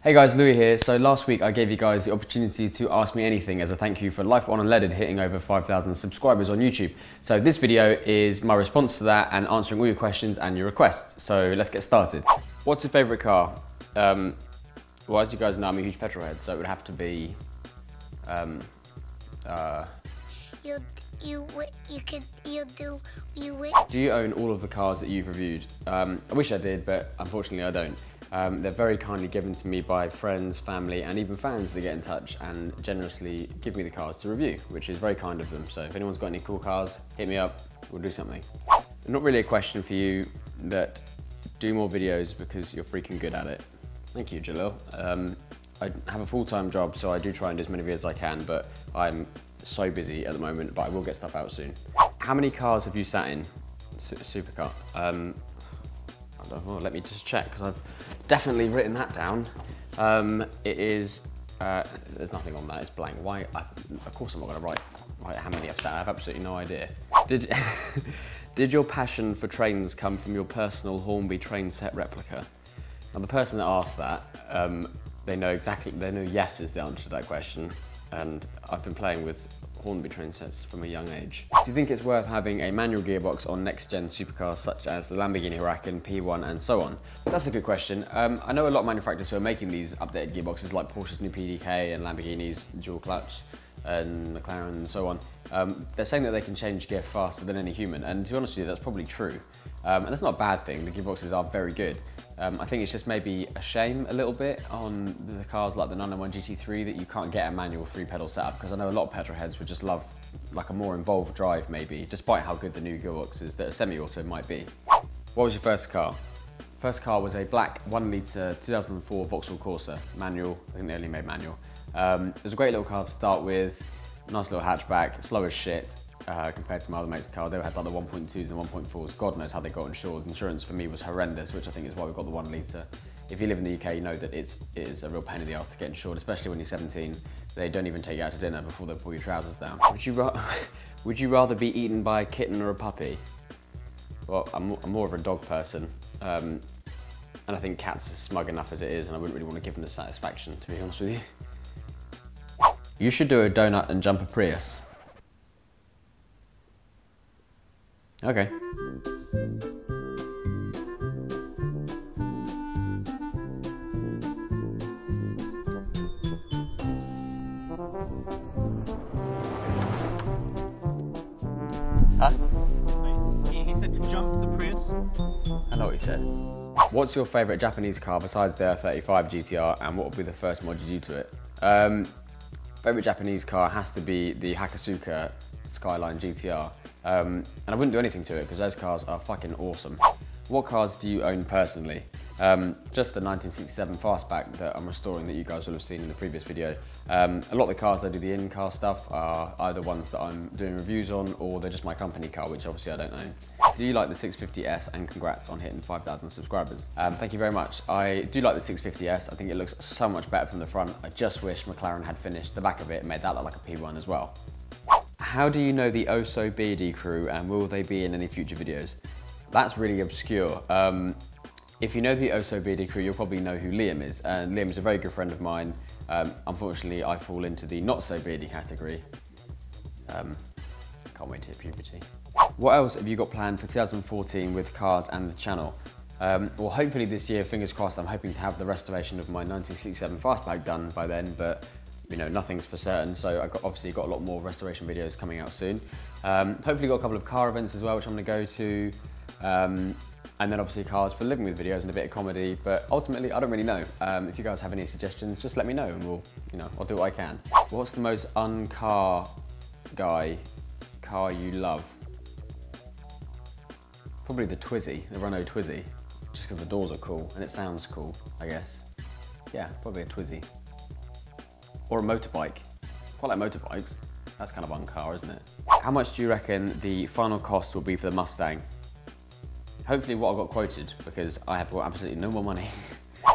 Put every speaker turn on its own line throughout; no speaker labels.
Hey guys, Louis here. So last week I gave you guys the opportunity to ask me anything as a thank you for life on Unleaded hitting over 5,000 subscribers on YouTube. So this video is my response to that and answering all your questions and your requests. So let's get started. What's your favourite car? Well, as you guys know, I'm a huge petrol head, so it would have to be Do you own all of the cars that you've reviewed? I wish I did, but unfortunately I don't. They're very kindly given to me by friends, family, and even fans that get in touch and generously give me the cars to review, which is very kind of them. So if anyone's got any cool cars, hit me up, we'll do something. Not really a question for you, but do more videos because you're freaking good at it. Thank you, Jalil. I have a full-time job, so I do try and do as many videos as I can, but I'm so busy at the moment, but I will get stuff out soon. How many cars have you sat in? Supercar. I don't know, let me just check, because I've definitely written that down. It is, there's nothing on that, it's blank. Why? Of course I'm not gonna write how many I've sat in. I have absolutely no idea. Did your passion for trains come from your personal Hornby train set replica? Now the person that asked that, they know yes is the answer to that question. And I've been playing with Hornby train sets from a young age. Do you think it's worth having a manual gearbox on next-gen supercars such as the Lamborghini Huracan, P1 and so on? That's a good question. I know a lot of manufacturers who are making these updated gearboxes like Porsche's new PDK and Lamborghini's dual clutch and McLaren and so on. They're saying that they can change gear faster than any human, and to be honest with you, that's probably true. And that's not a bad thing, the gearboxes are very good. I think it's just maybe a shame a little bit on the cars like the 991 GT3 that you can't get a manual 3-pedal setup, because I know a lot of petrol heads would just love like a more involved drive maybe, despite how good the new gearboxes that a semi-auto might be. What was your first car? First car was a black 1 litre 2004 Vauxhall Corsa, manual. I think they only made manual. It was a great little car to start with, nice little hatchback, slow as shit. Compared to my other mate's car, they had like the 1.2s and the 1.4s. God knows how they got insured. Insurance for me was horrendous, which I think is why we got the 1 litre. If you live in the UK, you know that it is a real pain in the ass to get insured, especially when you're 17. They don't even take you out to dinner before they pull your trousers down. Would you rather be eaten by a kitten or a puppy? Well, I'm more of a dog person, and I think cats are smug enough as it is, and I wouldn't really want to give them the satisfaction, to be honest with you. You should do a donut and jump a Prius. Okay. Huh?
He said to jump the Prius.
I know what he said. What's your favourite Japanese car besides the 35 GTR, and what would be the first mod you do to it? Favourite Japanese car has to be the Hakasuka Skyline GTR. And I wouldn't do anything to it because those cars are fucking awesome. What cars do you own personally? Just the 1967 Fastback that I'm restoring that you guys will have seen in the previous video. A lot of the cars that do the in-car stuff are either ones that I'm doing reviews on, or they're just my company car, which obviously I don't own. Do you like the 650S, and congrats on hitting 5,000 subscribers? Thank you very much. I do like the 650S. I think it looks so much better from the front. I just wish McLaren had finished the back of it and made that look like a P1 as well. How do you know the Oh So Beardy crew, and will they be in any future videos? That's really obscure. If you know the Oh So Beardy crew, you'll probably know who Liam is, and Liam is a very good friend of mine. Unfortunately, I fall into the not so beardy category. Can't wait to hit puberty. What else have you got planned for 2014 with cars and the channel? Well, hopefully this year, fingers crossed, I'm hoping to have the restoration of my 1967 Fastback done by then, but you know, nothing's for certain, so I've obviously got a lot more restoration videos coming out soon. Hopefully got a couple of car events as well, which I'm gonna go to. And then obviously cars for living with videos and a bit of comedy, but ultimately I don't really know. If you guys have any suggestions, just let me know and I'll do what I can. What's the most car you love? Probably the Twizy, the Renault Twizy, just because the doors are cool and it sounds cool, I guess. Yeah, probably a Twizy. Or a motorbike. Quite like motorbikes. That's kind of un-car, isn't it? How much do you reckon the final cost will be for the Mustang? Hopefully what I got quoted, because I have got absolutely no more money.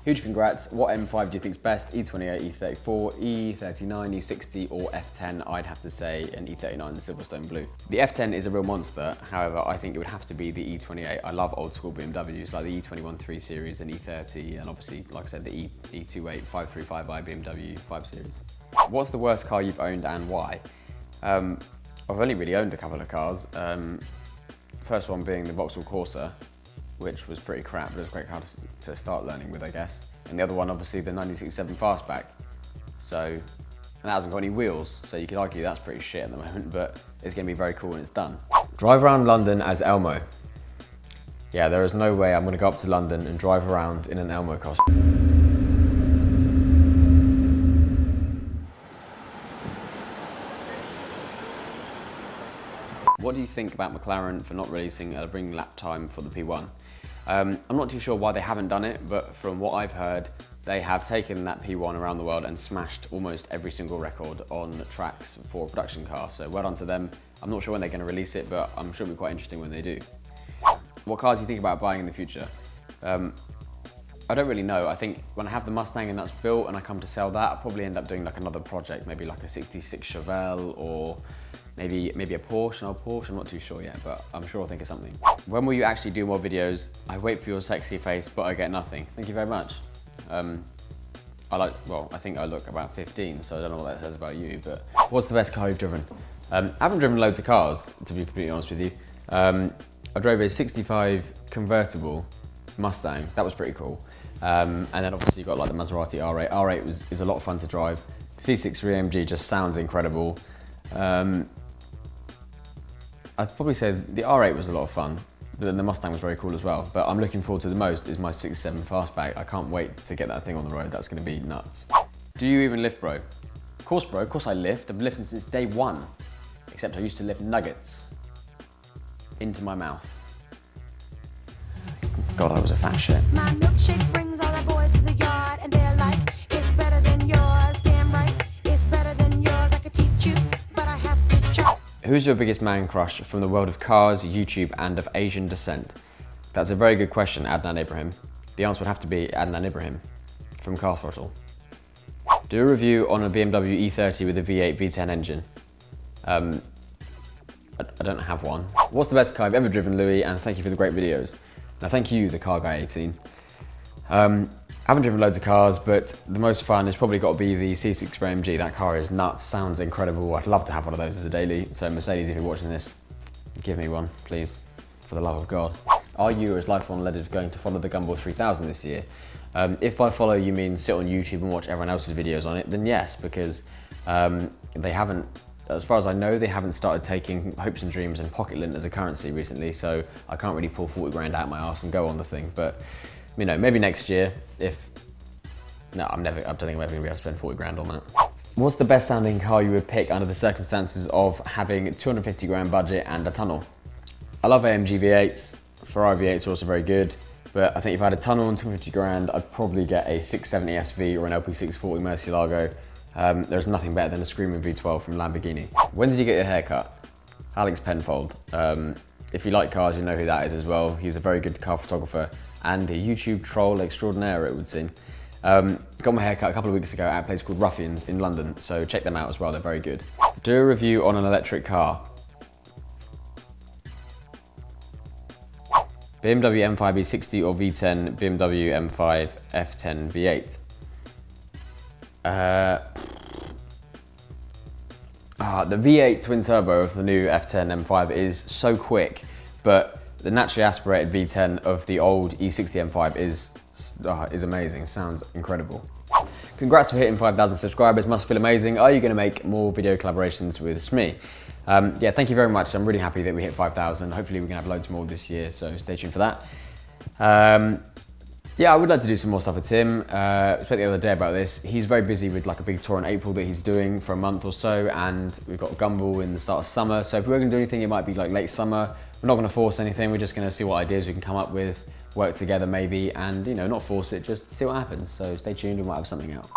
Huge congrats. What M5 do you think's best? E28, E34, E39, E60 or F10? I'd have to say an E39, the Silverstone Blue. The F10 is a real monster. However, I think it would have to be the E28. I love old school BMWs like the E21 3 Series and E30 and obviously, like I said, the E28 535i BMW 5 Series. What's the worst car you've owned and why? I've only really owned a couple of cars. First one being the Vauxhall Corsa, which was pretty crap, but it was a great car to start learning with, I guess. And the other one, obviously, the 1967 Fastback. So, and that hasn't got any wheels, so you could argue that's pretty shit at the moment, but it's gonna be very cool when it's done. Drive around London as Elmo. Yeah, there is no way I'm gonna go up to London and drive around in an Elmo costume. What do you think about McLaren for not releasing a ring lap time for the P1? I'm not too sure why they haven't done it, but from what I've heard, they have taken that P1 around the world and smashed almost every single record on tracks for a production car. So well done to them. I'm not sure when they're going to release it, but I'm sure it'll be quite interesting when they do. What cars do you think about buying in the future? I don't really know. I think when I have the Mustang and that's built and I come to sell that, I'll probably end up doing like another project, maybe like a 66 Chevelle or maybe a Porsche, I'm not too sure yet, but I'm sure I'll think of something. When will you actually do more videos? I wait for your sexy face, but I get nothing. Thank you very much. I think I look about 15, so I don't know what that says about you, but what's the best car you've driven? I haven't driven loads of cars, to be completely honest with you. I drove a 65 convertible Mustang, that was pretty cool. And then obviously you've got like the Maserati R8. R8 is a lot of fun to drive. C63 AMG just sounds incredible. I'd probably say the R8 was a lot of fun, but then the Mustang was very cool as well. But I'm looking forward to the most is my 67 Fastback. I can't wait to get that thing on the road. That's gonna be nuts. Do you even lift, bro? Of course I lift. I've been lifting since day one, except I used to lift nuggets into my mouth. God, I was a fat shit.
My milkshake brings all the boys to the yard and they're like, it's better than yours, damn right, it's better than yours, I could teach you, but I have to try.
Who's your biggest man crush from the world of cars, YouTube, and of Asian descent? That's a very good question, Adnan Ibrahim. The answer would have to be Adnan Ibrahim from Car Throttle. Do a review on a BMW E30 with a V8 V10 engine. I don't have one. What's the best car I've ever driven, Louis? And thank you for the great videos. Now thank you, the car guy 18. I haven't driven loads of cars, but the most fun has probably got to be the C63 AMG. That car is nuts, sounds incredible. I'd love to have one of those as a daily. So Mercedes, if you're watching this, give me one, please, for the love of God. Are you, as Life Unleaded, going to follow the Gumball 3000 this year? If by follow you mean sit on YouTube and watch everyone else's videos on it, then yes, because they haven't, as far as I know, they haven't started taking hopes and dreams and pocket lint as a currency recently, so I can't really pull 40 grand out my arse and go on the thing. But you know, maybe next year, if, no, I don't think I'm ever gonna be able to spend 40 grand on that. What's the best sounding car you would pick under the circumstances of having 250 grand budget and a tunnel? I love AMG V8s, Ferrari V8s are also very good, but I think if I had a tunnel and 250 grand, I'd probably get a 670 SV or an LP640 Murcielago. There's nothing better than a screaming V12 from Lamborghini. When did you get your hair cut? Alex Penfold. If you like cars, you know who that is as well. He's a very good car photographer and a YouTube troll extraordinaire, it would seem. Got my hair cut a couple of weeks ago at a place called Ruffians in London, so check them out as well, they're very good. Do a review on an electric car. BMW M5 E60 or V10 BMW M5 F10 V8? The V8 twin turbo of the new F10 M5 is so quick, but the naturally aspirated V10 of the old E60 M5 is amazing, sounds incredible. Congrats for hitting 5,000 subscribers, must feel amazing. Are you gonna make more video collaborations with Smee? Yeah, thank you very much. I'm really happy that we hit 5,000. Hopefully we can have loads more this year, so stay tuned for that. Yeah, I would like to do some more stuff with Tim. I spoke the other day about this. He's very busy with like a big tour in April that he's doing for a month or so, and we've got Gumball in the start of summer. So if we were gonna do anything, it might be like late summer. We're not gonna force anything. We're just gonna see what ideas we can come up with, work together maybe, and you know, not force it, just see what happens. So stay tuned and we'll have something out.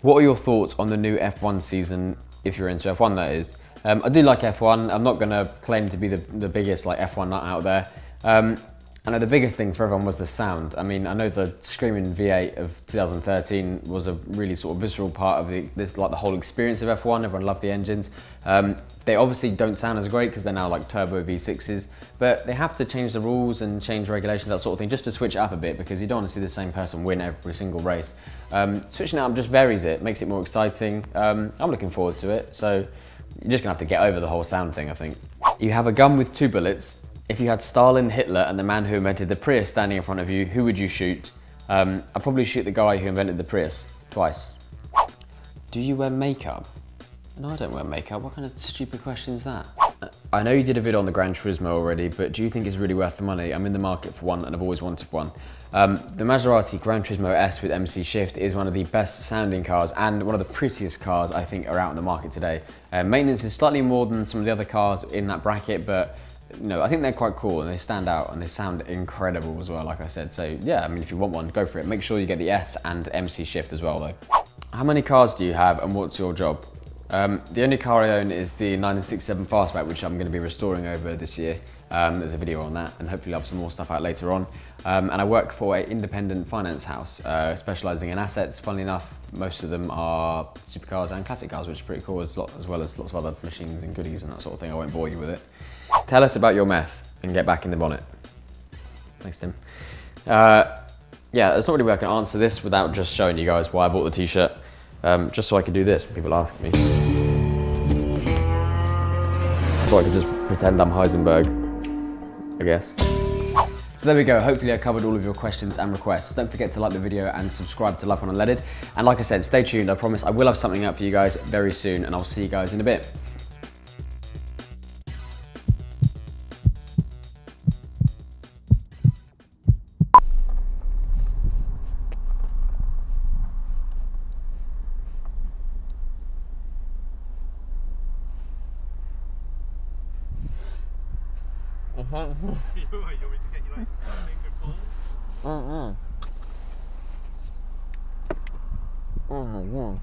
What are your thoughts on the new F1 season, if you're into F1 that is? I do like F1. I'm not gonna claim to be the biggest like F1 nut out there. I know the biggest thing for everyone was the sound. I mean, I know the screaming V8 of 2013 was a really sort of visceral part of the whole experience of F1. Everyone loved the engines. They obviously don't sound as great because they're now like turbo V6s, but they have to change the rules and change regulations, that sort of thing, just to switch it up a bit, because you don't want to see the same person win every single race. Switching it up just varies it, makes it more exciting. I'm looking forward to it, so you're just gonna have to get over the whole sound thing, I think. You have a gun with 2 bullets. If you had Stalin, Hitler, and the man who invented the Prius standing in front of you, who would you shoot? I'd probably shoot the guy who invented the Prius, twice. Do you wear makeup? No, I don't wear makeup. What kind of stupid question is that? I know you did a video on the Gran Turismo already, but do you think it's really worth the money? I'm in the market for one and I've always wanted one. The Maserati Gran Turismo S with MC Shift is one of the best sounding cars and one of the prettiest cars I think are out in the market today. Maintenance is slightly more than some of the other cars in that bracket, but you know, I think they're quite cool and they stand out and they sound incredible as well, like I said. So yeah, I mean, if you want one, go for it. Make sure you get the S and MC Shift as well though. How many cars do you have and what's your job? The only car I own is the 967 Fastback, which I'm going to be restoring over this year. There's a video on that and hopefully I'll have some more stuff out later on. And I work for an independent finance house, specialising in assets. Funnily enough, most of them are supercars and classic cars, which is pretty cool, as well as lots of other machines and goodies and that sort of thing. I won't bore you with it. Tell us about your meth and get back in the bonnet. Thanks, Tim. Yeah, there's not really a way I can answer this without just showing you guys why I bought the t-shirt. Just so I could do this when people ask me. So I could just pretend I'm Heisenberg, I guess. So there we go, hopefully I covered all of your questions and requests. Don't forget to like the video and subscribe to Life on Unleaded. And like I said, stay tuned, I promise I will have something out for you guys very soon, and I'll see you guys in a bit.
You want me to get you like a good ball?
Oh my god.